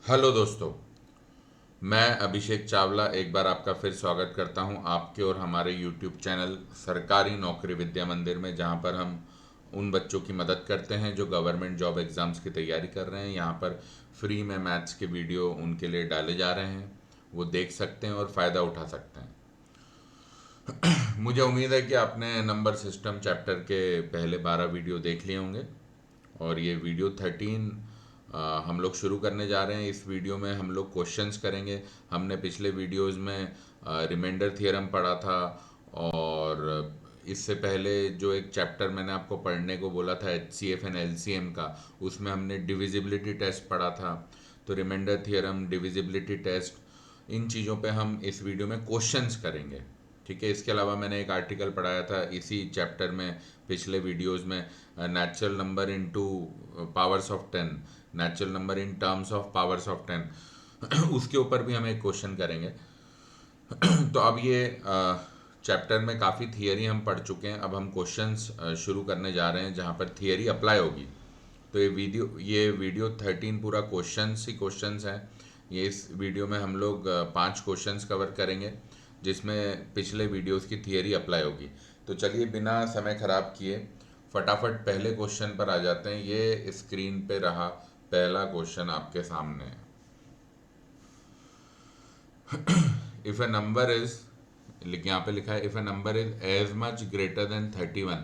Hello दोस्तों। मैं अभिषेक चावला एक बार आपका फिर स्वागत करता हूं आपके और हमारे यूट्यूब चैनल सरकारी नौकरी विद्या मंदिर में, जहां पर हम उन बच्चों की मदद करते हैं जो गवर्नमेंट जॉब एग्ज़ाम्स की तैयारी कर रहे हैं। यहां पर फ्री में मैथ्स के वीडियो उनके लिए डाले जा रहे हैं, वो देख सकते हैं और फ़ायदा उठा सकते हैं। मुझे उम्मीद है कि आपने नंबर सिस्टम चैप्टर के पहले 12 वीडियो देख लिए होंगे और ये वीडियो 13 हम लोग शुरू करने जा रहे हैं। इस वीडियो में हम लोग क्वेश्चंस करेंगे। हमने पिछले वीडियोस में रिमाइंडर थ्योरम पढ़ा था, और इससे पहले जो एक चैप्टर मैंने आपको पढ़ने को बोला था HCF एंड LCM का, उसमें हमने डिविजिबिलिटी टेस्ट पढ़ा था। तो रिमाइंडर थ्योरम, डिविजिबिलिटी टेस्ट, इन चीज़ों पे हम इस वीडियो में क्वेश्चंस करेंगे। ठीक है। इसके अलावा मैंने एक आर्टिकल पढ़ाया था इसी चैप्टर में पिछले वीडियोस में, natural number into powers of 10, natural number in terms of powers of 10। उसके ऊपर भी हम एक क्वेश्चन करेंगे। तो अब ये चैप्टर में काफ़ी थियरी हम पढ़ चुके हैं, अब हम क्वेश्चंस शुरू करने जा रहे हैं जहाँ पर थियरी अप्लाई होगी। तो ये वीडियो 13 पूरा क्वेश्चंस ही क्वेश्चंस हैं। ये इस वीडियो में हम लोग 5 क्वेश्चंस कवर करेंगे जिसमें पिछले वीडियोस की थियरी अप्लाई होगी। तो चलिए बिना समय खराब किए फटाफट पहले क्वेश्चन पर आ जाते हैं। ये स्क्रीन पे रहा पहला क्वेश्चन आपके सामने। इफ ए नंबर इज, यहाँ पे लिखा है, if a number is as much greater than 31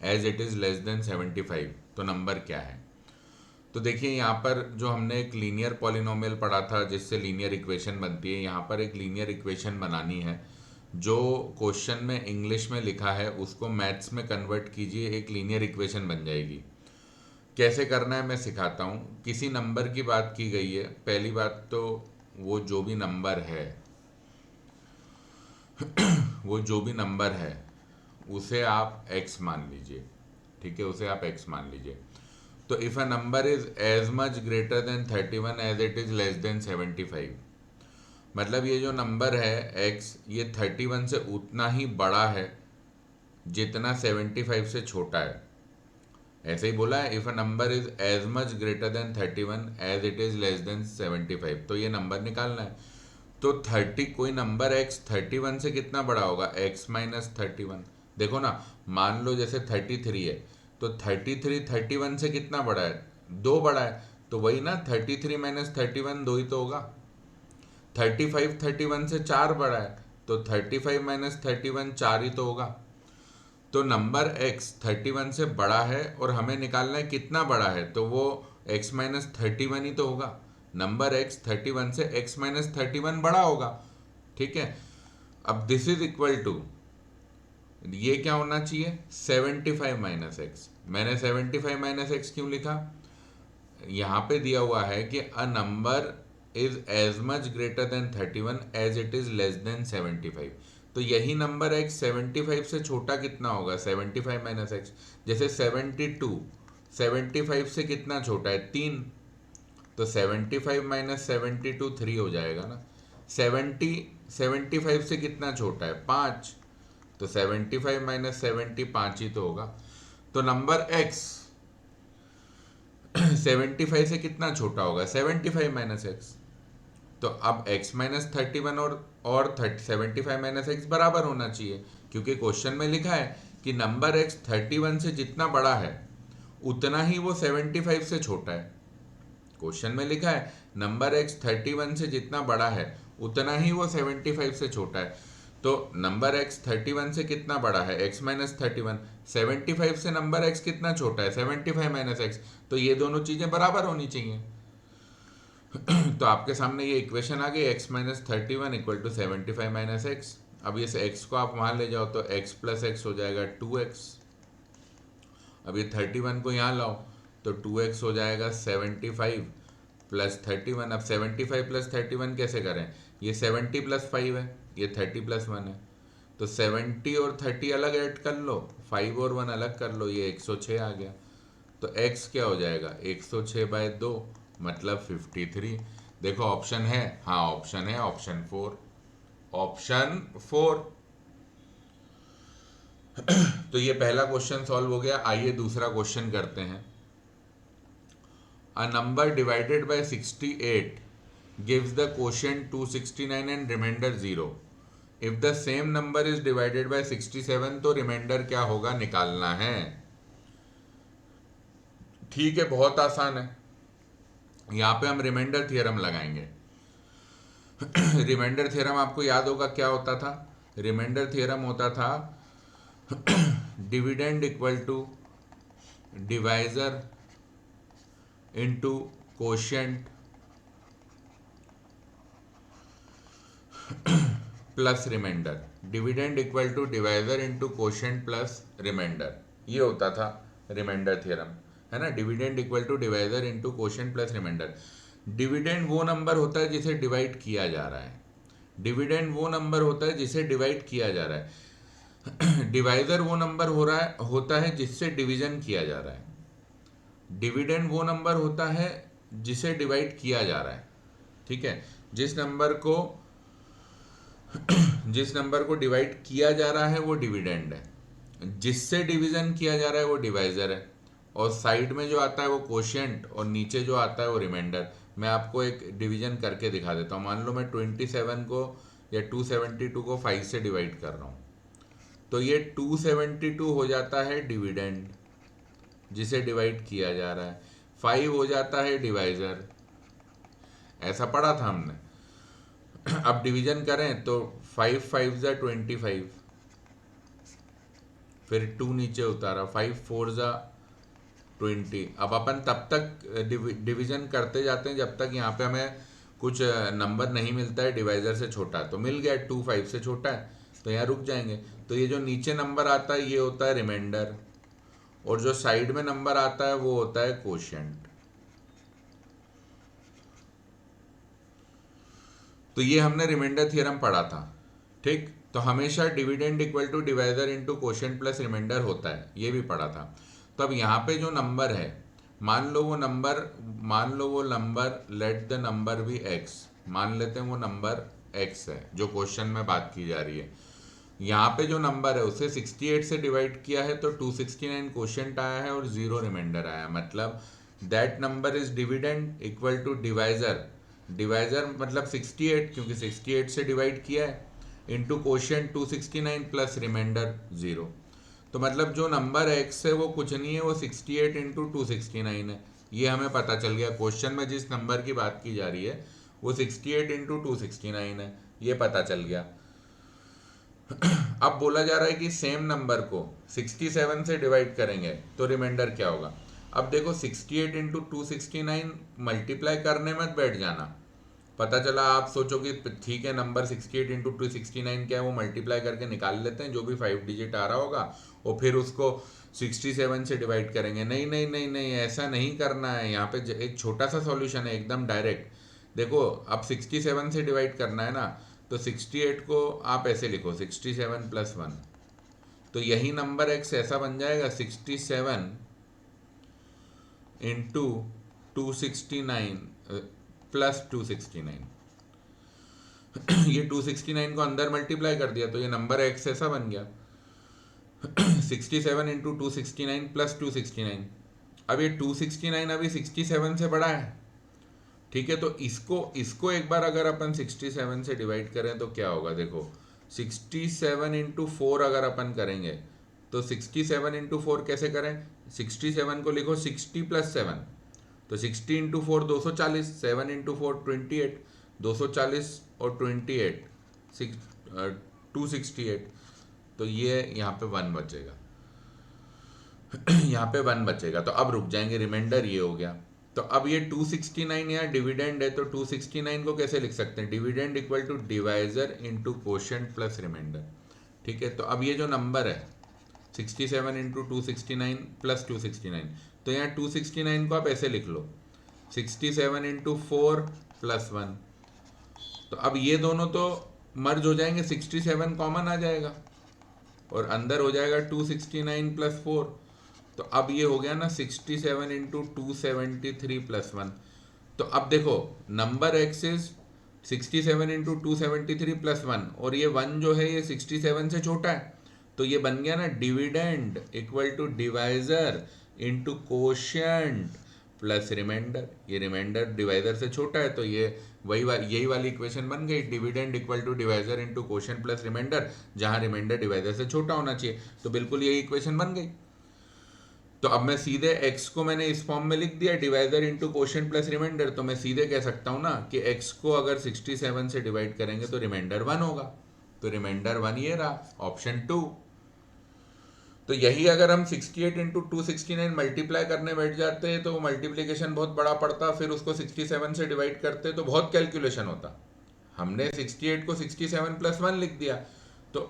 as it is less than 75, तो नंबर क्या है? तो देखिए यहाँ पर जो हमने एक लीनियर पॉलिनोमियल पढ़ा था जिससे लीनियर इक्वेशन बनती है, यहाँ पर एक लीनियर इक्वेशन बनानी है। जो क्वेश्चन में इंग्लिश में लिखा है उसको मैथ्स में कन्वर्ट कीजिए, एक लीनियर इक्वेशन बन जाएगी। कैसे करना है मैं सिखाता हूँ। किसी नंबर की बात की गई है। पहली बात तो वो जो भी नंबर है वो जो भी नंबर है उसे आप x मान लीजिए। ठीक है, उसे आप x मान लीजिए। तो if a number is as much greater than 31 as it is less than 75, मतलब ये जो नंबर है x, ये 31 से उतना ही बड़ा है जितना 75 से छोटा है। ऐसे ही बोला है, if a number is as much greater than 31 as it is less than 75, तो ये नंबर निकालना है। तो 30, कोई नंबर x 31 से कितना बड़ा होगा? x minus 31। देखो ना, मान लो जैसे 33 है, तो 33 31 से कितना बड़ा है? 2 बड़ा है। तो वही ना, 33 माइनस 31 2 ही तो होगा। 35 31 से 4 बड़ा है, तो 35 माइनस 31 4 ही तो होगा। तो नंबर x 31 से बड़ा है और हमें निकालना है कितना बड़ा है, तो वो x माइनस 31 ही तो होगा। नंबर x 31 से x माइनस 31 बड़ा होगा। ठीक है। अब दिस इज इक्वल टू, ये क्या होना चाहिए? 75 माइनस एक्स। मैंने 75 माइनस एक्स क्यों लिखा? यहाँ पे दिया हुआ है कि a number is as much greater than 31 as it is less than 75। तो यही नंबर एक्स 75 से छोटा कितना होगा? 75 माइनस एक्स। जैसे 72 75 से कितना छोटा है? 3। तो 75 माइनस 72 3 हो जाएगा ना। 70 75 से कितना छोटा है? 5। तो 75 माइनस 70 5 ही तो होगा। तो नंबर x 75 से कितना छोटा होगा? 75 माइनस एक्स। तो अब x माइनस 31 और 75 माइनस एक्स बराबर होना चाहिए, क्योंकि क्वेश्चन में लिखा है कि नंबर x 31 से जितना बड़ा है उतना ही वो 75 से छोटा है। क्वेश्चन में लिखा है नंबर x 31 से जितना बड़ा है उतना ही वो 75 से छोटा है। तो नंबर x 31 से कितना बड़ा है? x minus 31। 75 से नंबर x कितना छोटा है? 75 माइनस एक्स। तो ये दोनों चीजें बराबर होनी चाहिए। तो आपके सामने ये इक्वेशन आ गई, x minus 31 equal to 75 minus x. अब इस x को आप वहां ले जाओ तो x प्लस एक्स हो जाएगा 2x। अब ये 31 को यहाँ लाओ तो 2x हो जाएगा 75 प्लस 31। अब 75 प्लस 31 कैसे करें? ये 70 प्लस 5 है, ये 30 प्लस 1 है। तो 70 और 30 अलग ऐड कर लो, 5 और 1 अलग कर लो, ये 106 आ गया। तो x क्या हो जाएगा? 106 बाय 2 मतलब 53। देखो ऑप्शन है, हाँ ऑप्शन है, ऑप्शन 4। ऑप्शन 4। तो ये पहला क्वेश्चन सॉल्व हो गया। आइए दूसरा क्वेश्चन करते हैं। a number divided by 68 gives the quotient 269 and remainder 0. If the same number is divided by 67 तो रिमाइंडर क्या होगा निकालना है. ठीक है, बहुत आसान है. यहां पे हम रिमाइंडर थ्योरम लगाएंगे. रिमाइंडर थ्योरम आपको याद होगा क्या होता था. रिमाइंडर थ्योरम होता था dividend equal to divisor into quotient plus remainder. Dividend equal to divisor into quotient plus remainder. ये होता था रिमाइंडर थ्योरम, है ना. Dividend equal to divisor into quotient plus remainder. Dividend वो नंबर होता है जिसे डिवाइड किया जा रहा है. डिविडेंड वो नंबर होता है जिसे डिवाइड किया जा रहा है. डिवाइजर वो नंबर होता है जिससे डिवीजन किया जा रहा है. डिविडेंड वो नंबर होता है जिसे डिवाइड किया जा रहा है. ठीक है, जिस नंबर को डिवाइड किया जा रहा है वो डिविडेंड है. जिससे डिवीजन किया जा रहा है वो डिवाइजर है. और साइड में जो आता है वो कोशेंट और नीचे जो आता है वो रिमाइंडर. मैं आपको एक डिवीजन करके दिखा देता हूँ. मान लो मैं 27 को या 272 को 5 से डिवाइड कर रहा हूँ, तो ये 272 हो जाता है डिविडेंड जिसे डिवाइड किया जा रहा है. 5 हो जाता है डिवाइजर. ऐसा पढ़ा था हमने. अब डिवीजन करें तो 5 5 जा 25, फिर 2 नीचे उतारा, 5 4 जा 20. अब अपन तब तक डिवीजन करते जाते हैं जब तक यहाँ पे हमें कुछ नंबर नहीं मिलता है डिवाइजर से छोटा. तो मिल गया 2 5 से छोटा है, तो यहाँ रुक जाएंगे. तो ये जो नीचे नंबर आता है ये होता है रिमाइंडर, और जो साइड में नंबर आता है वो होता है कोशेंट. तो ये हमने रिमाइंडर थ्योरम पढ़ा था. ठीक, तो हमेशा dividend equal to divisor into quotient plus remainder होता है, ये भी पढ़ा था. तो अब यहाँ पे जो नंबर है, मान लो वो number let the number be x. मान लेते हैं वो नंबर x है जो क्वेश्चन में बात की जा रही है. यहाँ पे जो नंबर है उसे 68 से डिवाइड किया है तो 269 क्वोशिएंट आया है और 0 रिमाइंडर आया. मतलब that number is dividend equal to divisor. Divisor मतलब 68, क्योंकि 68 से डिवाइड किया है, इंटू क्वोशिएंट 269 प्लस रिमाइंडर 0. तो मतलब जो नंबर x है वो कुछ नहीं है, वो 68 इंटू 269 है. ये हमें पता चल गया. क्वेश्चन में जिस नंबर की बात की जा रही है वो 68 इंटू 269 है, ये पता चल गया. अब बोला जा रहा है कि सेम नंबर को 67 से डिवाइड करेंगे तो रिमाइंडर क्या होगा. अब देखो 68 इंटू 269 मल्टीप्लाई करने मत बैठ जाना. पता चला आप सोचो कि ठीक है नंबर 68 इंटू 269 क्या है वो मल्टीप्लाई करके निकाल लेते हैं जो भी 5 डिजिट आ रहा होगा, और फिर उसको 67 से डिवाइड करेंगे. नहीं नहीं नहीं नहीं, ऐसा नहीं करना है. यहाँ पे एक छोटा सा सॉल्यूशन है एकदम डायरेक्ट. देखो अब 67 से डिवाइड करना है ना, तो 68 को आप ऐसे लिखो 67 प्लस 1. तो यही नंबर x ऐसा बन जाएगा 67 इंटू 269 प्लस 269. ये 269 को अंदर मल्टीप्लाई कर दिया तो ये नंबर x ऐसा बन गया 67 इंटू 269 प्लस 269. अब ये 269 अभी 67 से बड़ा है. ठीक है, तो इसको एक बार अगर अपन 67 से डिवाइड करें तो क्या होगा. देखो 67 इंटू 4 अगर अपन करेंगे तो 67 इंटू 4 कैसे करें. 67 को लिखो 60 प्लस 7, तो 60 इंटू 4 240, 7 इंटू 4 28, 240 और 28 268. तो ये यहाँ पे 1 बचेगा. यहाँ पे 1 बचेगा. तो अब रुक जाएंगे, रिमाइंडर ये हो गया. तो अब ये 269 यहाँ डिविडेंड है, तो 269 को कैसे लिख सकते हैं. Dividend equal to divisor into quotient plus remainder. ठीक है, तो अब ये जो नंबर है 67 इंटू 269 प्लस 269, तो यहाँ 269 को आप ऐसे लिख लो 67 इंटू 4 प्लस 1. तो अब ये दोनों तो मर्ज हो जाएंगे, 67 कॉमन आ जाएगा और अंदर हो जाएगा 269 प्लस 4. तो अब ये हो गया ना 67 इंटू 273 प्लस 1. तो अब देखो number x is 67 into 273 plus 1, और ये 1 जो है ये 67 से छोटा है. तो ये बन गया ना dividend equal to divisor into quotient plus remainder, ये रिमाइंडर डिवाइजर से छोटा है तो ये यही वाली इक्वेशन बन गई, dividend equal to divisor into quotient plus remainder, जहां रिमाइंडर डिवाइजर से छोटा होना चाहिए, तो बिल्कुल यही इक्वेशन बन गई। तो अब मैं सीधे x को मैंने इस फॉर्म में लिख दिया, divisor into quotient plus remainder, तो मैं सीधे कह सकता हूं ना कि x को अगर 67 से डिवाइड करेंगे तो रिमाइंडर 1 होगा, तो रिमाइंडर 1 ये रहा, ऑप्शन 2। तो यही अगर हम 68 इंटू 269 मल्टीप्लाई करने बैठ जाते हैं तो वो मल्टीप्लीकेशन बहुत बड़ा पड़ता, फिर उसको 67 से डिवाइड करते तो बहुत कैलकुलेशन होता। हमने 68 को 67 प्लस 1 लिख दिया, तो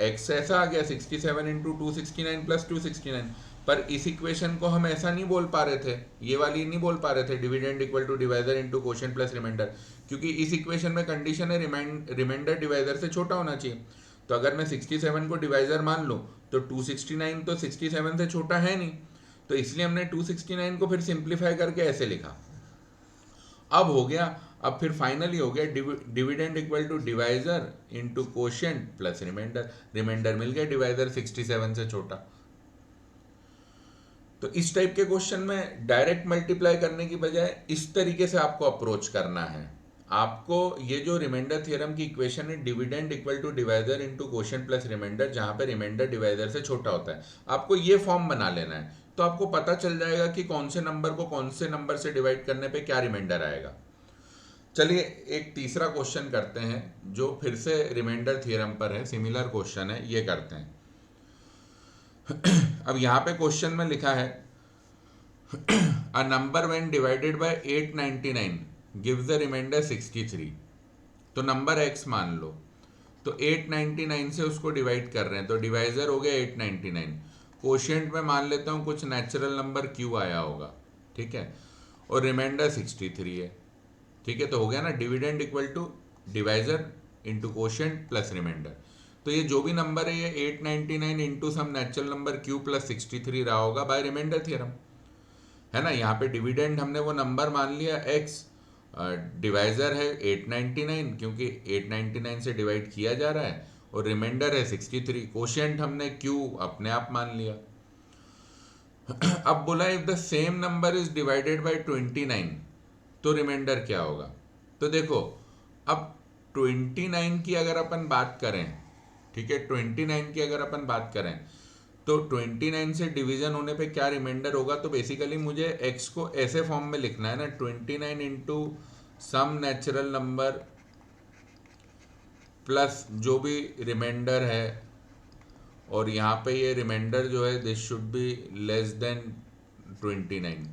x ऐसा आ गया 67 इंटू 269 प्लस 269। पर इस इक्वेशन को हम ऐसा नहीं बोल पा रहे थे, ये वाली नहीं बोल पा रहे थे, dividend equal to divisor into quotient plus remainder, क्योंकि इस इक्वेशन में कंडीशन है रिमाइंडर डिवाइजर से छोटा होना चाहिए। तो अगर मैं 67 को डिवाइजर मान लूँ तो 269 तो 67 से छोटा है नहीं, तो इसलिए हमने 269 को फिर सिंप्लीफाई करके ऐसे लिखा। अब हो गया, अब फिर फाइनली हो गया dividend equal to divisor into quotient plus remainder, remainder मिल गया डिवाइजर 67 से छोटा। तो इस टाइप के क्वेश्चन में डायरेक्ट मल्टीप्लाई करने की बजाय इस तरीके से आपको अप्रोच करना है। आपको ये जो रिमाइंडर थ्योरम की इक्वेशन है, dividend equal to divisor into quotient plus remainder, जहां पे रिमाइंडर डिवाइजर से छोटा होता है, आपको ये फॉर्म बना लेना है, तो आपको पता चल जाएगा कि कौन से नंबर को कौन से नंबर से डिवाइड करने पे क्या रिमाइंडर आएगा। चलिए एक तीसरा क्वेश्चन करते हैं जो फिर से रिमाइंडर थ्योरम पर है, सिमिलर क्वेश्चन है, ये करते हैं। अब यहाँ पे क्वेश्चन में लिखा है a number when divided by 899 gives the remainder 63। तो नंबर x मान लो, तो 899 से उसको डिवाइड कर रहे हैं, तो डिवाइजर हो गया 899, कोशिएंट में मान लेता हूँ कुछ नेचुरल नंबर q आया होगा, ठीक है, और रिमाइंडर 63 है, ठीक है। तो हो गया ना dividend equal to divisor into quotient plus remainder. तो ये जो भी नंबर है ये 899 into some natural number q plus 63 रहा होगा बाय रिमाइंडर थ्योरम, है ना। यहाँ पे डिविडेंड हमने वो नंबर मान लिया x, डिवाइजर है 899 क्योंकि 899 से डिवाइड किया जा रहा है, और रिमाइंडर है 63, कोशिएंट हमने q अपने आप मान लिया। अब बोला if the same number is divided by 29 तो रिमाइंडर क्या होगा। तो देखो अब 29 की अगर अपन बात करें, ठीक है, 29 की अगर अपन बात करें तो 29 से डिवीजन होने पे क्या रिमाइंडर होगा। तो बेसिकली मुझे x को ऐसे फॉर्म में लिखना है ना, 29 into some natural number plus जो भी रिमाइंडर है, और यहाँ पे ये रिमाइंडर जो है this should be less than 29।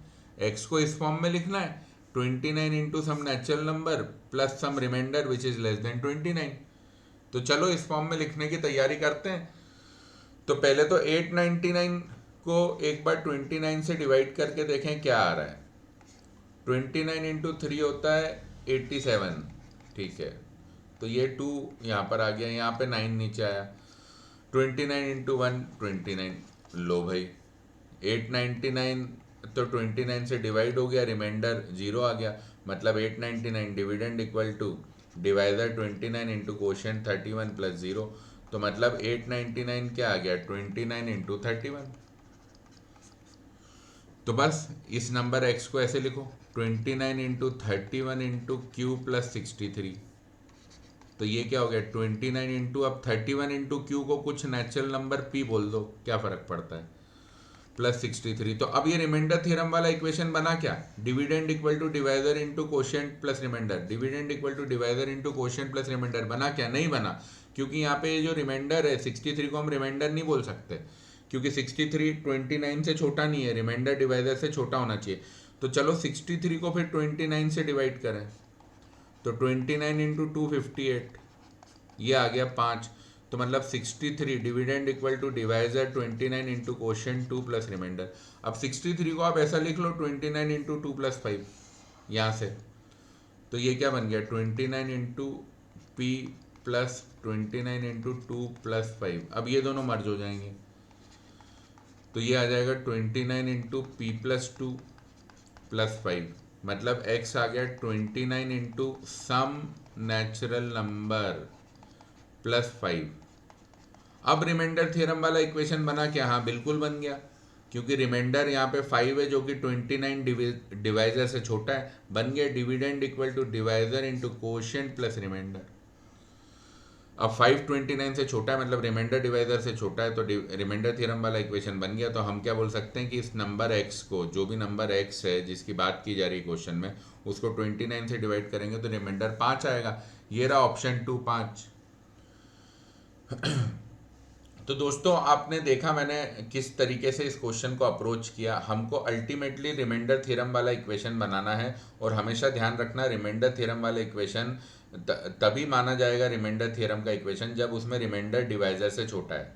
x को इस फॉर्म में लिखना है 29 into some natural number plus some remainder which is less than 29। तो चलो इस फॉर्म में लिखने की तैयारी करते हैं। तो पहले तो 899 को एक बार 29 से डिवाइड करके देखें क्या आ रहा है। 29 इंटू 3 होता है 87, ठीक है, तो ये 2 यहाँ पर आ गया, यहाँ पे 9 नीचे आया, 29 इंटू 1 29, लो भाई 899 तो 29 से डिवाइड हो गया, रिमाइंडर 0 आ गया, मतलब 899 dividend equal to divisor 29 into quotient 31 plus 0, तो मतलब 899 क्या आ गया 29 इंटू 31। तो बस इस नंबर x को ऐसे लिखो 29 इंटू 31 इंटू क्यू प्लस 63। तो ये क्या हो गया 29 इंटू, अब 31 इंटू क्यू को कुछ नेचुरल नंबर p बोल दो, क्या फर्क पड़ता है, प्लस 63। तो अब ये रिमाइंडर थ्योरम वाला इक्वेशन बना क्या, dividend equal to divisor into quotient plus remainder, dividend equal to divisor into quotient plus remainder बना क्या, नहीं बना, क्योंकि यहाँ पे ये जो रिमाइंडर है 63 को हम रिमाइंडर नहीं बोल सकते, क्योंकि 63 29 से छोटा नहीं है, रिमाइंडर डिवाइजर से छोटा होना चाहिए। तो चलो 63 को फिर 29 से डिवाइड करें, तो 29 इंटू 258, ये आ गया 5, तो मतलब 63 dividend equal to divisor 29 into quotient 2 plus remainder. अब 63 को आप ऐसा लिख लो 29 इंटू 2 प्लस 5 यहाँ से, तो ये क्या बन गया 29 into P plus 29 into 2 plus 5। अब ये दोनों मर्ज हो जाएंगे, तो ये आ जाएगा 29 इंटू पी प्लस 2 प्लस 5, मतलब x आ गया 29 into some natural number plus 5। अब रिमाइंडर थ्योरम वाला इक्वेशन बना क्या, हाँ बिल्कुल बन गया। क्योंकि रिमाइंडर यहाँ पे 5 है जो कि 29 डिवाइजर से छोटा है, बन गया dividend equal to divisor into quotient plus remainder. अब 529 से छोटा है मतलब रिमाइंडर डिवाइजर से छोटा है, तो रिमाइंडर थ्योरम वाला इक्वेशन बन गया। तो हम क्या बोल सकते हैं कि इस नंबर x को, जो भी नंबर x है जिसकी बात की जा रही है क्वेश्चन में, उसको 29 से डिवाइड करेंगे तो रिमाइंडर 5 आएगा। ये रहा ऑप्शन 2 5। तो दोस्तों आपने देखा मैंने किस तरीके से इस क्वेश्चन को अप्रोच किया। हमको अल्टीमेटली रिमाइंडर थ्योरम वाला इक्वेशन बनाना है, और हमेशा ध्यान रखना रिमाइंडर थ्योरम वाला इक्वेशन तभी माना जाएगा रिमाइंडर थ्योरम का इक्वेशन जब उसमें रिमाइंडर डिवाइजर से छोटा है,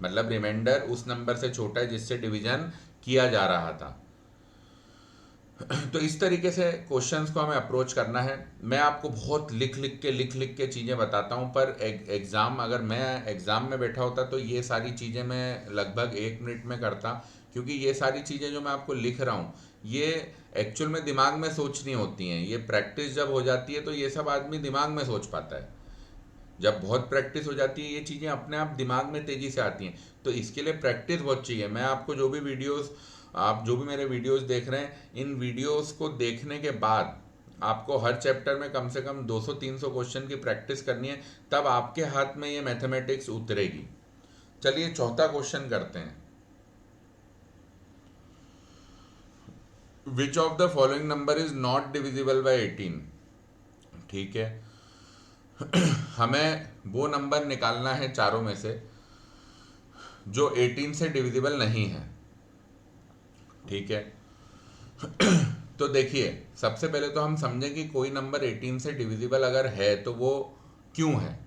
मतलब रिमाइंडर उस नंबर से छोटा है जिससे डिवीजन किया जा रहा था। तो इस तरीके से क्वेश्चंस को हमें अप्रोच करना है। मैं आपको बहुत लिख लिख के चीज़ें बताता हूँ, पर एग्ज़ाम अगर मैं एग्ज़ाम में बैठा होता तो ये सारी चीज़ें मैं लगभग 1 मिनट में करता, क्योंकि ये सारी चीज़ें जो मैं आपको लिख रहा हूँ ये एक्चुअल में दिमाग में सोचनी होती हैं। ये प्रैक्टिस जब हो जाती है तो ये सब आदमी दिमाग में सोच पाता है। जब बहुत प्रैक्टिस हो जाती है ये चीज़ें अपने आप दिमाग में तेज़ी से आती हैं। तो इसके लिए प्रैक्टिस बहुत चाहिए। मैं आपको जो भी वीडियोस, आप जो भी मेरे वीडियोस देख रहे हैं, इन वीडियोस को देखने के बाद आपको हर चैप्टर में कम से कम 200-300 क्वेश्चन की प्रैक्टिस करनी है, तब आपके हाथ में ये मैथमेटिक्स उतरेगी। चलिए चौथा क्वेश्चन करते हैं। Which of the following number is not divisible by 18? ठीक है, हमें वो नंबर निकालना है चारों में से जो 18 से डिविजिबल नहीं है। ठीक है, तो देखिए सबसे पहले तो हम समझें कि कोई नंबर 18 से डिविजिबल अगर है तो वो क्यों है।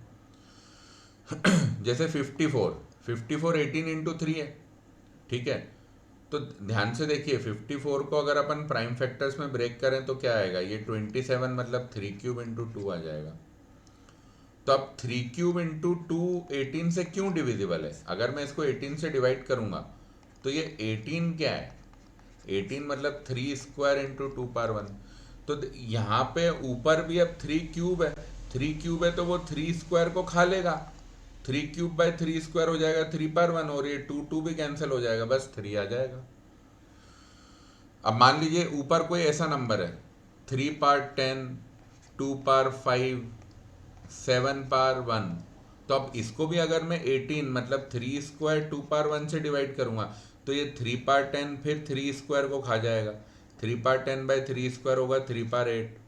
जैसे 54 18 इंटू 3 है। ठीक है, तो ध्यान से देखिए 54 को अगर अपन प्राइम फैक्टर्स में ब्रेक करें तो क्या आएगा, ये 27 मतलब 3 क्यूब इंटू 2 आ जाएगा। तो अब 3 क्यूब इंटू 2 18 से क्यों डिविजिबल है? अगर मैं इसको 18 से डिवाइड करूंगा तो ये 18 क्या है, 18 मतलब 3 स्क्वायर इंटू 2 पावर 1। तो यहाँ पे ऊपर भी अब 3 क्यूब है, 3 क्यूब है तो वो 3 स्क्वायर को खा लेगा। 3 क्यूब बाय 3 स्क्वायर हो जाएगा 3 पावर 1, और ये 2 भी कैंसिल हो जाएगा, बस 3 आ जाएगा। अब मान लीजिए ऊपर कोई ऐसा नंबर है 3 पावर 10, 2 पावर 5, 7 पावर 1, तो अब इसको भी अगर मैं 18 मतलब 3 स्क्वायर 2 पावर 1 से डिवाइड करूंगा तो ये 3 पावर 10 फिर 3 स्क्वायर को खा जाएगा। 3 पावर 10 बाय 3 स्क्वायर होगा 3 पावर 8,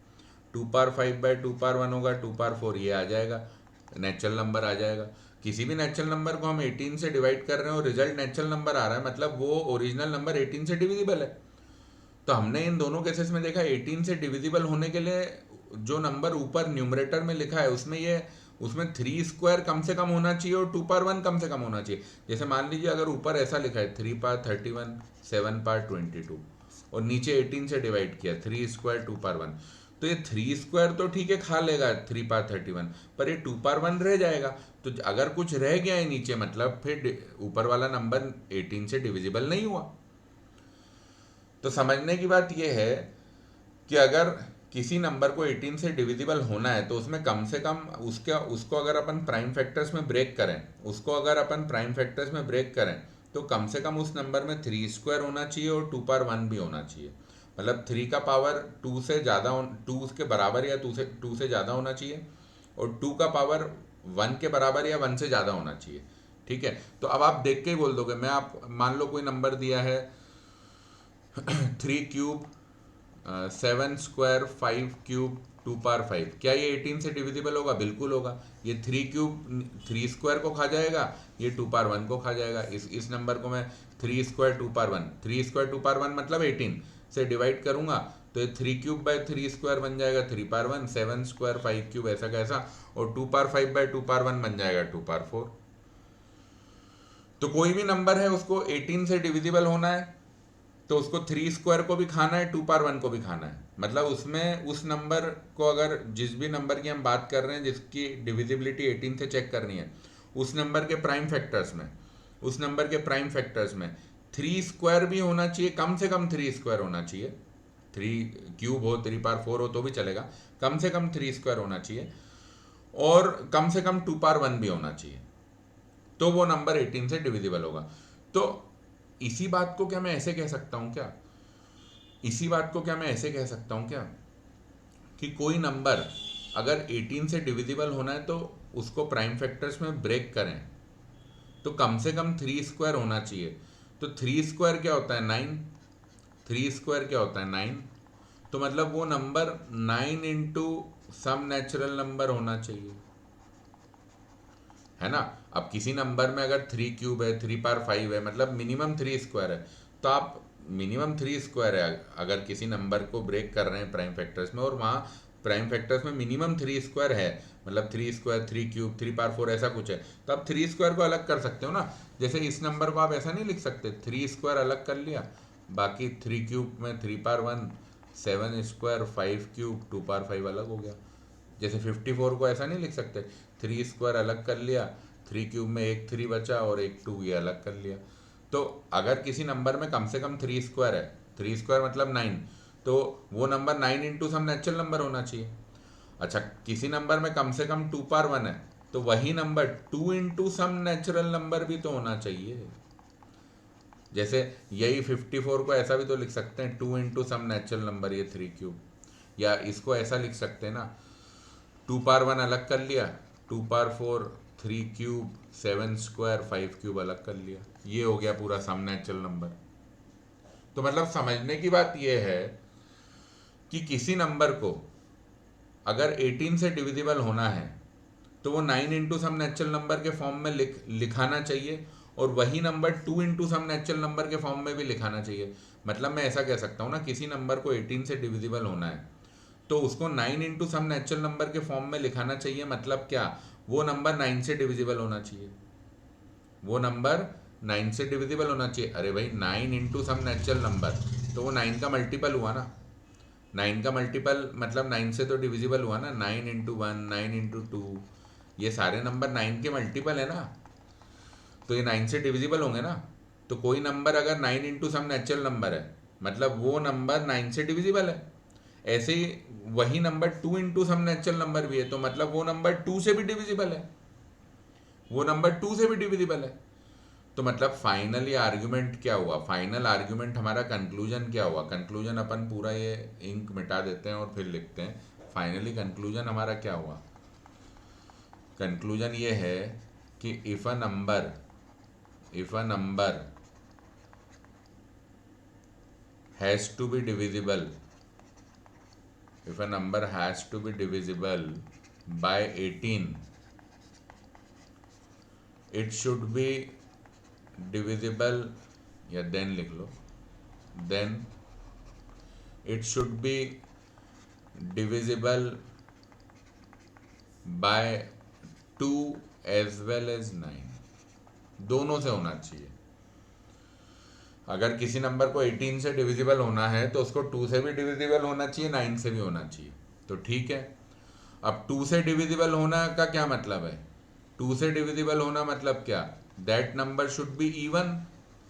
2 पावर 5 बाय 2 पावर 1 होगा 2 पावर 4, ये आ जाएगा, नेचुरल नंबर आ जाएगा। किसी भी नेचुरल नंबर को हम 18 से डिवाइड कर रहे हैं और रिजल्ट नेचुरल नंबर आ रहा है, मतलब वो ओरिजिनल नंबर 18 से डिविजिबल है। तो हमने इन दोनों केसेस में देखा 18 से डिविजिबल होने के लिए जो नंबर ऊपर न्यूमरेटर में लिखा है उसमें 3 स्क्वायर कम से कम होना चाहिए और 2 पावर 1 कम से कम होना चाहिए। जैसे मान लीजिए अगर ऊपर ऐसा लिखा है 3 पावर 31, 7 पावर 22, और नीचे 18 से डिवाइड किया 3 स्क्वायर 2 पावर 1, तो ये 3 स्क्वायर तो ठीक है खा लेगा 3 पावर 31, पर ये 2 पावर 1 रह जाएगा। तो अगर कुछ रह गया है नीचे मतलब फिर ऊपर वाला नंबर 18 से डिविजिबल नहीं हुआ। तो समझने की बात यह है कि अगर किसी नंबर को 18 से डिविजिबल होना है तो उसमें कम से कम उसको अगर अपन प्राइम फैक्टर्स में ब्रेक करें तो कम से कम उस नंबर में 3 स्क्वायर होना चाहिए और 2 पावर 1 भी होना चाहिए। मतलब 3 का पावर 2 से ज़्यादा 2 के बराबर या 2 से ज़्यादा होना चाहिए, और 2 का पावर 1 के बराबर या 1 से ज़्यादा होना चाहिए। ठीक है, तो अब आप देख के ही बोल दोगे। मैं आप मान लो कोई नंबर दिया है 3 क्यूब 7 स्क्वायर 5 क्यूब 2 पावर 5, क्या ये 18 से डिविजिबल होगा? बिल्कुल होगा। ये 3 क्यूब 3 स्क्वायर को खा जाएगा, ये 2 पावर 1 को खा जाएगा। इस नंबर को मैं 3 स्क्वायर 2 पावर 1, 3 स्क्वायर 2 पावर 1 मतलब 18 से डिवाइड करूंगा तो ये 3 क्यूब बाय 3 स्क्वायर बन जाएगा 3 पावर 1, 7 स्क्वायर 5 क्यूब ऐसा कैसा, और 2 पावर 5 बाय 2 पावर 1 बन जाएगा 2 पावर 4। तो कोई भी नंबर है उसको 18 से डिविजिबल होना है तो उसको 3 स्क्वायर को भी खाना है 2 पावर 1 को भी खाना है। मतलब उसमें उस नंबर को अगर जिस भी नंबर की हम बात कर रहे हैं जिसकी डिविजिबिलिटी 18 से चेक करनी है, उस नंबर के प्राइम फैक्टर्स में 3 स्क्वायर भी होना चाहिए, कम से कम 3 स्क्वायर होना चाहिए। 3 क्यूब हो 3 पावर 4 हो तो भी चलेगा, कम से कम 3 स्क्वायर होना चाहिए, और कम से कम 2 पावर 1 भी होना चाहिए, तो वो नंबर 18 से डिविजिबल होगा। तो इसी बात को क्या मैं ऐसे कह सकता हूँ क्या, इसी बात को क्या मैं ऐसे कह सकता हूँ क्या कि कोई नंबर अगर 18 से डिविजिबल होना है तो उसको प्राइम फैक्टर्स में ब्रेक करें तो कम से कम 3 स्क्वायर होना चाहिए। तो 3 स्क्वायर क्या होता है 9, 3 स्क्वायर क्या होता है 9, तो मतलब वो number 9 into some natural number होना चाहिए, है ना। अब किसी नंबर में अगर 3 क्यूब है, 3 पावर 5 है, मतलब मिनिमम 3 स्क्वायर है, तो आप मिनिमम 3 स्क्वायर है अगर किसी नंबर को ब्रेक कर रहे हैं प्राइम फैक्टर्स में, और वहाँ प्राइम फैक्टर्स में मिनिमम 3 स्क्वायर है, मतलब 3 स्क्वायर, 3 क्यूब, 3 पावर 4 ऐसा कुछ है, तो आप 3 स्क्वायर को अलग कर सकते हो ना। जैसे इस नंबर को आप ऐसा नहीं लिख सकते 3 स्क्वायर अलग कर लिया, बाकी 3 क्यूब में 3 पावर 1, 7 स्क्वायर, 5 क्यूब, 2 पावर 5 अलग हो गया। जैसे 54 को ऐसा नहीं लिख सकते 3 स्क्वायर अलग कर लिया, 3 क्यूब में एक 3 बचा और एक 2 ये अलग कर लिया। तो अगर किसी नंबर में कम से कम 3 स्क्वायर है, 3 स्क्वायर मतलब 9, तो वो number 9 into some natural number होना चाहिए। अच्छा, किसी नंबर में कम से कम 2 पावर 1 है, तो वही number 2 into some natural number भी तो होना चाहिए। जैसे यही 54 को ऐसा भी तो लिख सकते हैं 2 इंटू सम नेचुरल नंबर, ये 3 क्यूब, या इसको ऐसा लिख सकते हैं ना 2 पावर 1 अलग कर लिया, 2 पावर 4, 3 क्यूब, 7 स्क्वायर, 5 क्यूब अलग कर लिया, ये हो गया पूरा सम नेचुरल नंबर। तो मतलब समझने की बात यह है कि किसी नंबर को अगर 18 से डिविजिबल होना है तो वो 9 इंटू सम नेचुरल नंबर के फॉर्म में लिखाना चाहिए, और वही number 2 into some natural number के फॉर्म में भी लिखाना चाहिए। मतलब मैं ऐसा कह सकता हूँ ना, किसी नंबर को 18 से डिविजिबल होना है तो उसको 9 इंटू सम नेचुरल नंबर के फॉर्म में लिखाना चाहिए। मतलब क्या, वो नंबर 9 से डिविजिबल होना चाहिए, वो नंबर 9 से डिविजिबल होना चाहिए। अरे भाई 9 इंटू सम नेचुरल नंबर, तो वो 9 का मल्टीपल हुआ ना, 9 का मल्टीपल मतलब 9 से तो डिविजिबल हुआ ना, 9 इंटू 1, 9 इंटू 2, ये सारे नंबर 9 के मल्टीपल है ना, तो ये 9 से डिविजिबल होंगे ना। तो कोई नंबर अगर 9 इंटू सम नेचुरल नंबर है मतलब वो नंबर 9 से डिविजिबल है। ऐसे ही वही number 2 into some natural number भी है, तो मतलब वो नंबर 2 से भी डिविजिबल है, वो नंबर 2 से भी डिविजिबल है। तो मतलब फाइनली आर्ग्यूमेंट क्या हुआ, फाइनल आर्ग्यूमेंट हमारा कंक्लूजन क्या हुआ, कंक्लूजन अपन पूरा ये इंक मिटा देते हैं और फिर लिखते हैं। फाइनली कंक्लूजन हमारा क्या हुआ, कंक्लूजन ये है कि if a number has to be divisible, if a number has to be divisible by 18, it should be divisible, या then लिख लो, then it should be divisible by 2 as well as 9, दोनों से होना चाहिए। अगर किसी नंबर को 18 से डिविजिबल होना है तो उसको 2 से भी डिविजिबल होना चाहिए, 9 से भी होना चाहिए, तो ठीक है। अब 2 से डिविजिबल होना का क्या मतलब है, 2 से डिविजिबल होना मतलब क्या, that number should be even.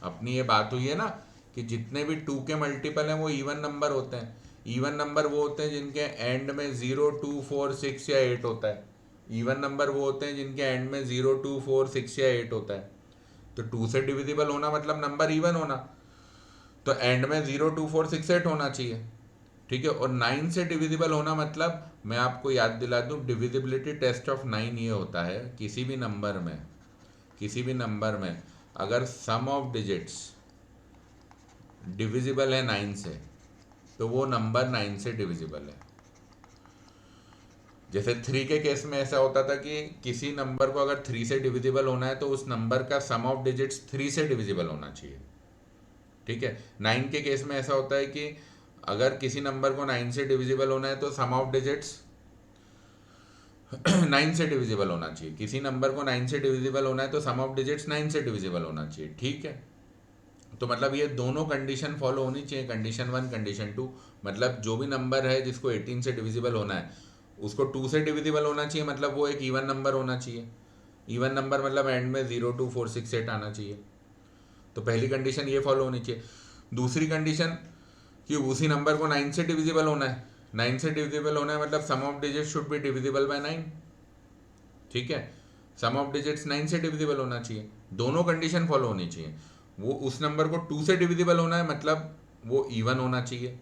अपनी ये बात हुई है ना कि जितने भी 2 के मल्टीपल हैं वो इवन नंबर होते हैं। इवन नंबर वो होते हैं जिनके एंड में 0, 2, 4, 6 या 8 होता है। इवन नंबर वो होते हैं जिनके एंड में 0, 2, 4, 6 या 8 होता है। तो 2 से डिविजिबल होना मतलब नंबर इवन होना, तो एंड में 0, 2, 4, 6, 8 होना चाहिए, ठीक है। और 9 से डिविजिबल होना मतलब, मैं आपको याद दिला दूं, डिविजिबिलिटी टेस्ट ऑफ 9 ये होता है किसी भी नंबर में अगर सम ऑफ डिजिट्स डिविजिबल है 9 से तो वो नंबर 9 से डिविजिबल है। जैसे 3 के केस में ऐसा होता था कि किसी नंबर को अगर 3 से डिविजिबल होना है तो उस नंबर का सम ऑफ डिजिट्स 3 से डिविजिबल होना चाहिए, ठीक है। 9 के केस में ऐसा होता है कि अगर किसी नंबर को 9 से डिविजिबल होना है तो सम ऑफ डिजिट्स 9 से डिविजिबल होना चाहिए। किसी नंबर को 9 से डिविजिबल होना है तो सम ऑफ डिजिट्स 9 से डिविजिबल होना चाहिए, ठीक है। तो मतलब ये दोनों कंडीशन फॉलो होनी चाहिए, कंडीशन 1, कंडीशन 2। मतलब जो भी नंबर है जिसको 18 से डिविजिबल होना है उसको 2 से डिविजिबल होना चाहिए, मतलब वो एक इवन नंबर होना चाहिए। इवन नंबर मतलब एंड में 0, 2, 4, 6, 8 आना चाहिए। तो पहली कंडीशन ये फॉलो होनी चाहिए। दूसरी कंडीशन कि उसी नंबर को 9 से डिविजिबल होना है, 9 से डिविजिबल होना है मतलब sum of digit should be divisible by 9, ठीक है। सम ऑफ डिजिट्स 9 से डिविजिबल होना चाहिए, दोनों कंडीशन फॉलो होनी चाहिए। वो उस नंबर को 2 से डिविजिबल होना है, मतलब वो इवन होना चाहिए,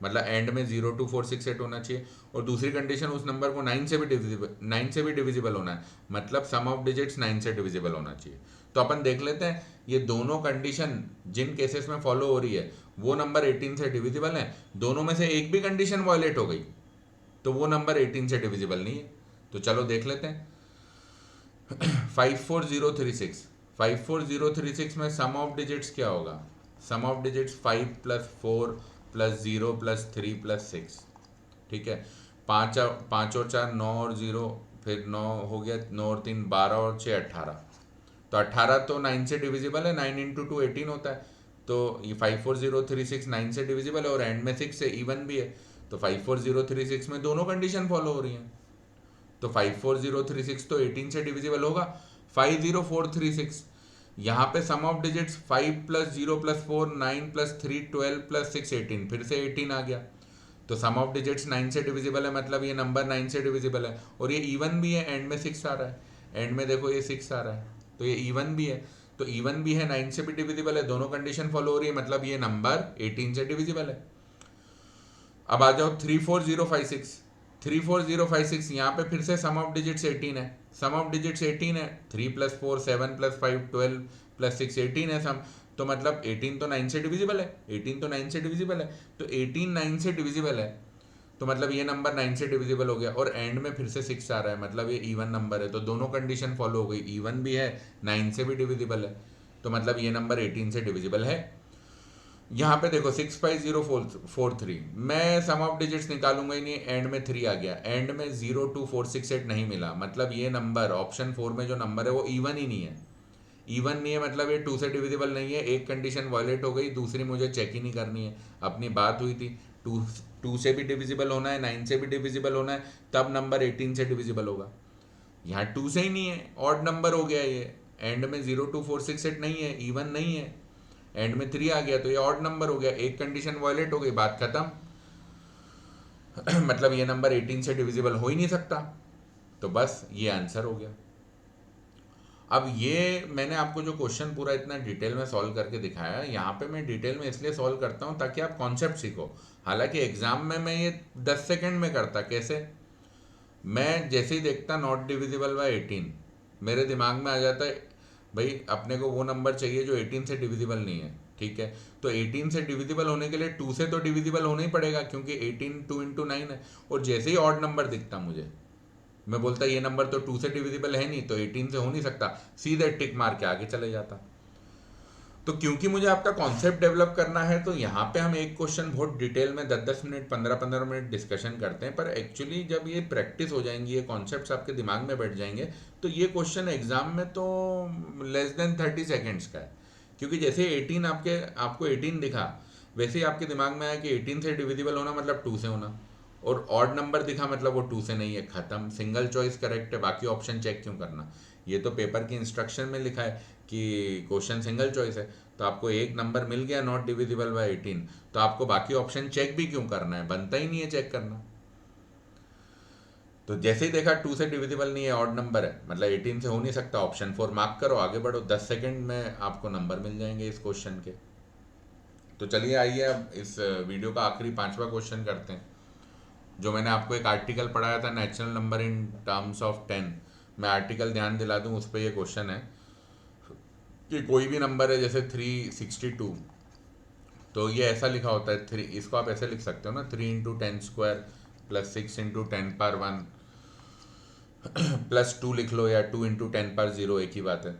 मतलब एंड में 02468 होना चाहिए। और दूसरी कंडीशन, उस नंबर को 9 से भी डिविजिबल होना है, मतलब सम ऑफ डिजिट्स 9 से डिविजिबल होना चाहिए। तो अपन देख लेते हैं ये दोनों कंडीशन जिन केसेस में फॉलो हो रही है वो नंबर 18 से डिविजिबल है, दोनों में से एक भी कंडीशन वायलेट हो गई तो वो नंबर 18 से डिविजिबल नहीं है। तो चलो देख लेते हैं। 54036, 54036 में सम ऑफ डिजिट्स क्या होगा? सम ऑफ डिजिट्स 5 + 4 + 0 + 3 + 6, ठीक है। 5 और 4 9 और 0, फिर 9 हो गया, 9 और 3 12 और 6 18। तो 18 तो 9 से डिविजिबल है, 9 × 2 18 होता है। तो ये 54036 9 से डिविजिबल है और एंड में 6 से इवन भी है। तो 54036 में दोनों कंडीशन फॉलो हो रही हैं। तो 54036 तो 18 से डिविजिबल होगा। 50436, यहाँ पे सम ऑफ डिजिट्स 5 + 0 + 4 9 + 3 12 + 6 18, फिर से 18 आ गया। तो सम ऑफ डिजिट्स 9 से डिविजिबल है, मतलब ये नंबर 9 से डिविजिबल है और ये इवन भी है, एंड में 6 आ रहा है। एंड में देखो ये 6 आ रहा है, तो ये इवन भी है। तो इवन भी है, 9 से भी डिविजिबल है, दोनों कंडीशन फॉलो हो रही है, मतलब ये नंबर 18 से डिविजिबल है। अब आ जाओ 34056, 34056, यहाँ पे फिर से सम ऑफ डिजिट्स 18 है। सम ऑफ डिजिट्स 18 है, 3 + 4 7 + 5 12 + 6 18 है सम। तो मतलब 18 तो 9 से डिविजिबल है, 18 तो 9 से डिविजिबल है। तो 18 9 से डिविजिबल है, तो मतलब ये नंबर 9 से डिविजिबल हो गया और एंड में फिर से 6 आ रहा है, मतलब ये इवन नंबर है। तो दोनों कंडीशन फॉलो हो गई, इवन भी है, 9 से भी डिविजिबल है, तो मतलब ये नंबर 18 से डिविजिबल है। यहाँ पे देखो 65043, मैं सम ऑफ डिजिट्स निकालूंगा ही नहीं, एंड में 3 आ गया, एंड में 02468 नहीं मिला, मतलब ये नंबर ऑप्शन 4 में जो नंबर है वो इवन ही नहीं है। इवन नहीं है मतलब ये 2 से डिविजिबल नहीं है, एक कंडीशन वायलेट हो गई, दूसरी मुझे चेक ही नहीं करनी है। अपनी बात हुई थी 2 से भी डिविजिबल होना है, 9 से भी डिविजिबल होना है, तब नंबर 18 से डिविजिबल होगा। यहाँ 2 से ही नहीं है, ऑड नंबर हो गया ये, एंड में 02468 नहीं है, इवन नहीं है, एंड में 3 आ गया तो ये ऑड नंबर हो गया, एक कंडीशन वायलेट हो गई, बात खत्म। मतलब ये नंबर 18 से डिविजिबल हो ही नहीं सकता। तो बस ये आंसर हो गया। अब ये मैंने आपको जो क्वेश्चन पूरा इतना डिटेल में सॉल्व करके दिखाया है, यहाँ पे मैं डिटेल में इसलिए सॉल्व करता हूँ ताकि आप कॉन्सेप्ट सीखो। हालांकि एग्जाम में मैं ये 10 सेकंड में करता, कैसे? मैं जैसे ही देखता नॉट डिविजिबल बाय 18, मेरे दिमाग में आ जाता है भाई अपने को वो नंबर चाहिए जो 18 से डिविजिबल नहीं है, ठीक है। तो 18 से डिविजिबल होने के लिए 2 से तो डिविजिबल होना ही पड़ेगा, क्योंकि 18 2 × 9 है। और जैसे ही ऑड नंबर दिखता मुझे, मैं बोलता ये नंबर तो 2 से डिविजिबल है नहीं, तो 18 से हो नहीं सकता, सीधे टिक मार के आगे चले जाता। तो क्योंकि मुझे आपका कॉन्सेप्ट डेवलप करना है, तो यहाँ पे हम एक क्वेश्चन बहुत डिटेल में 10-10 मिनट 15-15 मिनट डिस्कशन करते हैं, पर एक्चुअली जब ये प्रैक्टिस हो जाएंगी, ये कॉन्सेप्ट्स आपके दिमाग में बैठ जाएंगे, तो ये क्वेश्चन एग्जाम में तो लेस देन 30 सेकेंड्स का है। क्योंकि जैसे 18 आपको 18 दिखा, वैसे ही आपके दिमाग में आया कि 18 से डिविजिबल होना मतलब 2 से होना, और ऑड नंबर दिखा मतलब वो 2 से नहीं है, खत्म, सिंगल चॉइस करेक्ट है, बाकी ऑप्शन चेक क्यों करना? ये तो पेपर की इंस्ट्रक्शन में लिखा है कि क्वेश्चन सिंगल चॉइस है, तो आपको एक नंबर मिल गया नॉट डिविजिबल बाय 18, तो आपको बाकी ऑप्शन चेक भी क्यों करना है? बनता ही नहीं है चेक करना। तो जैसे ही देखा 2 से डिविजिबल नहीं है, ऑड नंबर है, मतलब 18 से हो नहीं सकता, ऑप्शन 4 मार्क करो, आगे बढ़ो, 10 सेकंड में आपको नंबर मिल जाएंगे इस क्वेश्चन के। तो चलिए आइए अब इस वीडियो का आखिरी 5वां क्वेश्चन करते हैं। जो मैंने आपको एक आर्टिकल पढ़ाया था, natural number in terms of 10, मैं आर्टिकल ध्यान दिला दूं, उस पर यह क्वेश्चन है कि कोई भी नंबर है जैसे 362, तो ये ऐसा लिखा होता है, 3, इसको आप ऐसे लिख सकते हो ना, 3 × 10² + 6 × 10⁻1 +2 लिख लो, या 2 × 10⁻0, एक ही बात है।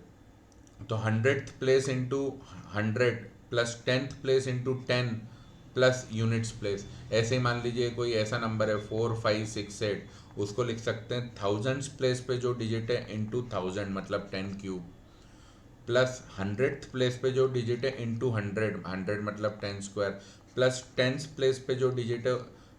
तो 100th place into 100 + 10th place into 10 plus units place. ऐसे ही मान लीजिए कोई ऐसा नंबर है 4 5 6 8, उसको लिख सकते हैं थाउजेंड्स प्लेस पे जो डिजिट है इंटू 1000, मतलब 10³ प्लस 100th प्लेस पे जो डिजिट है इंटू 100 मतलब 10² प्लस 10th प्लेस पे जो डिजिट है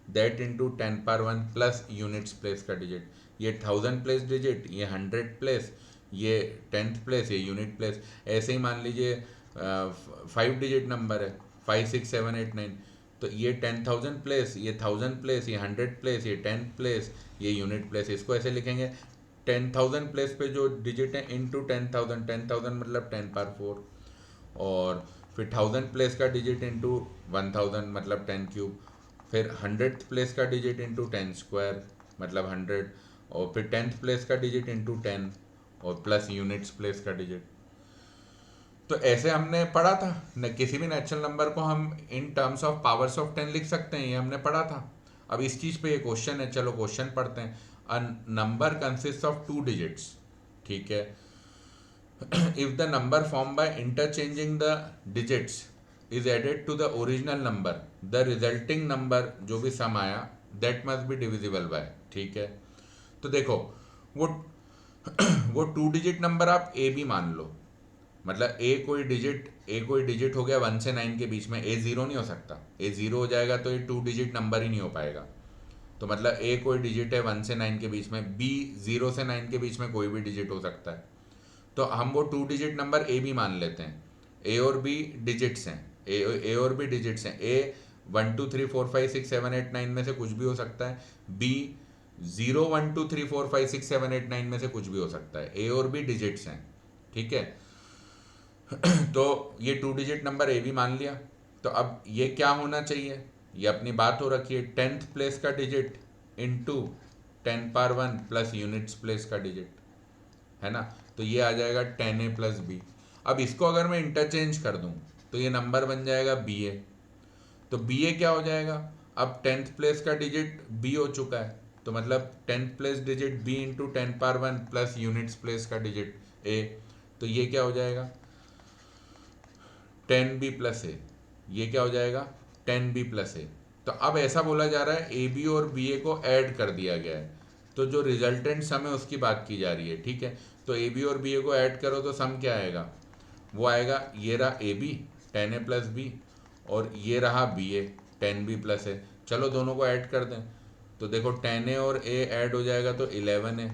that into 10⁻1 plus units place का डिजिट। ये 1000 प्लेस डिजिट, ये 100 प्लेस, ये 10th प्लेस, ये यूनिट प्लेस। ऐसे ही मान लीजिए 5 डिजिट नंबर है 5 6 7 8 9, तो ये 10,000 प्लेस, ये 1000 प्लेस, ये 100 प्लेस, ये 10 प्लेस, ये यूनिट प्लेस। इसको ऐसे लिखेंगे 10,000 प्लेस पे जो डिजिट है इंटू 10,000, 10,000 मतलब 10⁻4, और फिर 1000 प्लेस का डिजिट इंटू 1000 मतलब 10 क्यूब, फिर 100th प्लेस का डिजिट इंटू 10 स्क्वायर मतलब 100, और फिर 10th प्लेस का डिजिट इंटू 10 और प्लस यूनिट्स प्लेस का डिजिट। तो ऐसे हमने पढ़ा था न, किसी भी नेचुरल नंबर को हम in terms of powers of 10 लिख सकते हैं, ये हमने पढ़ा था। अब इस चीज़ पे ये क्वेश्चन है, चलो क्वेश्चन पढ़ते हैं। A number consist of 2 digits, ठीक है। If the number form by interchanging the digits is added to the original number, the resulting number जो भी सम आया that must be divisible by, ठीक है। तो देखो वो वो 2 डिजिट नंबर आप ए भी मान लो, मतलब ए कोई डिजिट हो गया 1 से 9 के बीच में, ए जीरो नहीं हो सकता, ए जीरो हो जाएगा तो ये 2 डिजिट नंबर ही नहीं हो पाएगा। तो मतलब ए कोई डिजिट है 1 से 9 के बीच में, बी 0 से 9 के बीच में कोई भी डिजिट हो सकता है। तो हम वो 2 डिजिट नंबर ए भी मान लेते हैं, ए और बी डिजिट्स हैं, ए और बी डिजिट्स हैं। ए 1 2 3 4 5 6 7 8 9 में से कुछ भी हो सकता है, बी 0 1 2 3 4 5 6 7 8 9 में से कुछ भी हो सकता है, ए और बी डिजिट्स हैं, ठीक है। तो ये 2 डिजिट नंबर ए भी मान लिया। तो अब ये क्या होना चाहिए, ये अपनी बात हो रखी है 10th प्लेस का digit into 10 power 1 plus units place का डिजिट, है ना। तो ये आ जाएगा 10a प्लस बी। अब इसको अगर मैं इंटरचेंज कर दूं तो ये नंबर बन जाएगा बी ए। तो बी ए क्या हो जाएगा, अब 10th प्लेस का डिजिट बी हो चुका है, तो मतलब 10th place digit b into 10 power 1 plus units place का डिजिट ए। तो ये क्या हो जाएगा 10b प्लस ए, ये क्या हो जाएगा 10b प्लस ए। तो अब ऐसा बोला जा रहा है ए बी और बी ए को ऐड कर दिया गया है, तो जो रिजल्टेंट सम है उसकी बात की जा रही है, ठीक है। तो ए बी और बी ए को ऐड करो तो सम क्या आएगा, वो आएगा ये रहा A B 10a plus B और ये रहा बी ए 10b प्लस ए। चलो दोनों को ऐड कर दें, तो देखो 10a और a ऐड हो जाएगा तो 11a,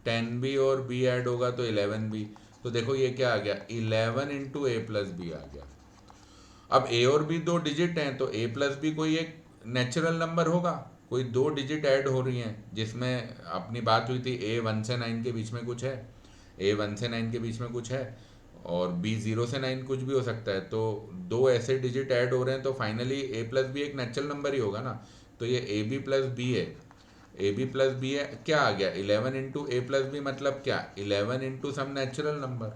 10b और b ऐड होगा तो 11b। तो देखो ये क्या आ गया 11 इंटू ए प्लस बी आ गया। अब ए और बी 2 डिजिट हैं तो ए प्लस बी कोई एक नेचुरल नंबर होगा, कोई 2 डिजिट ऐड हो रही हैं, जिसमें अपनी बात हुई थी ए 1 से 9 के बीच में कुछ है, ए 1 से 9 के बीच में कुछ है और बी 0 से 9 कुछ भी हो सकता है। तो 2 ऐसे डिजिट ऐड हो रहे हैं तो फाइनली ए प्लस बी एक नेचुरल नंबर ही होगा ना। तो ये ए बी प्लस बी है, ए बी प्लस बी है, क्या आ गया 11 इंटू ए प्लस बी मतलब क्या 11 इंटू सम नेचुरल नंबर।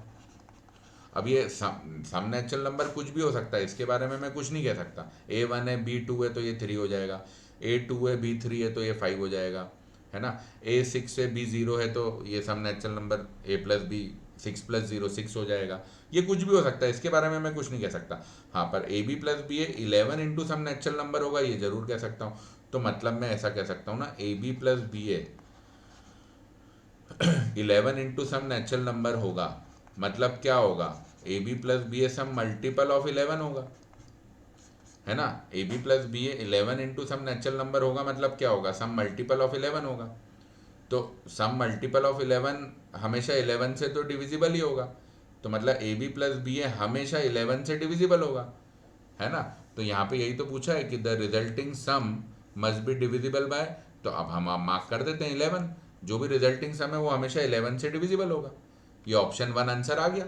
अब ये सम नेचुरल नंबर कुछ भी हो सकता है, इसके बारे में मैं कुछ नहीं कह सकता। ए 1 है बी 2 है तो ये 3 हो जाएगा, ए 2 है बी 3 है तो ये 5 हो जाएगा, है ना। ए 6 है बी 0 है तो ये some natural number a plus b 6 plus 0 6 हो जाएगा। ये कुछ भी हो सकता है, इसके बारे में मैं कुछ नहीं कह सकता। हाँ, पर a b plus b a 11 into some natural number होगा ये जरूर कह सकता हूँ। तो मतलब मैं ऐसा कह सकता हूँ ना a b plus b a 11 into some natural number होगा, मतलब क्या होगा a b plus b a some multiple of 11 होगा, है ना। A b plus b a 11 into some natural number होगा मतलब क्या होगा सम मल्टीपल ऑफ 11 होगा। तो सम मल्टीपल ऑफ 11 हमेशा 11 से तो डिविजिबल ही होगा, तो मतलब ए बी प्लस बी ए हमेशा 11 से डिविजिबल होगा, है ना। तो यहाँ पे यही तो पूछा है कि the resulting sum must be divisible by, तो अब हम मार्क कर देते हैं 11, जो भी रिजल्टिंग सम है वो हमेशा 11 से डिविजिबल होगा। ये ऑप्शन 1 आंसर आ गया।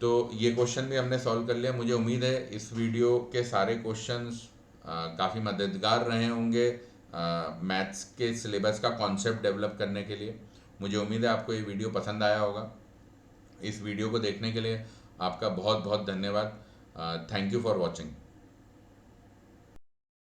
तो ये क्वेश्चन भी हमने सॉल्व कर लिया। मुझे उम्मीद है इस वीडियो के सारे क्वेश्चंस काफ़ी मददगार रहे होंगे मैथ्स के सिलेबस का कॉन्सेप्ट डेवलप करने के लिए। मुझे उम्मीद है आपको ये वीडियो पसंद आया होगा। इस वीडियो को देखने के लिए आपका बहुत बहुत धन्यवाद। Thank you for watching.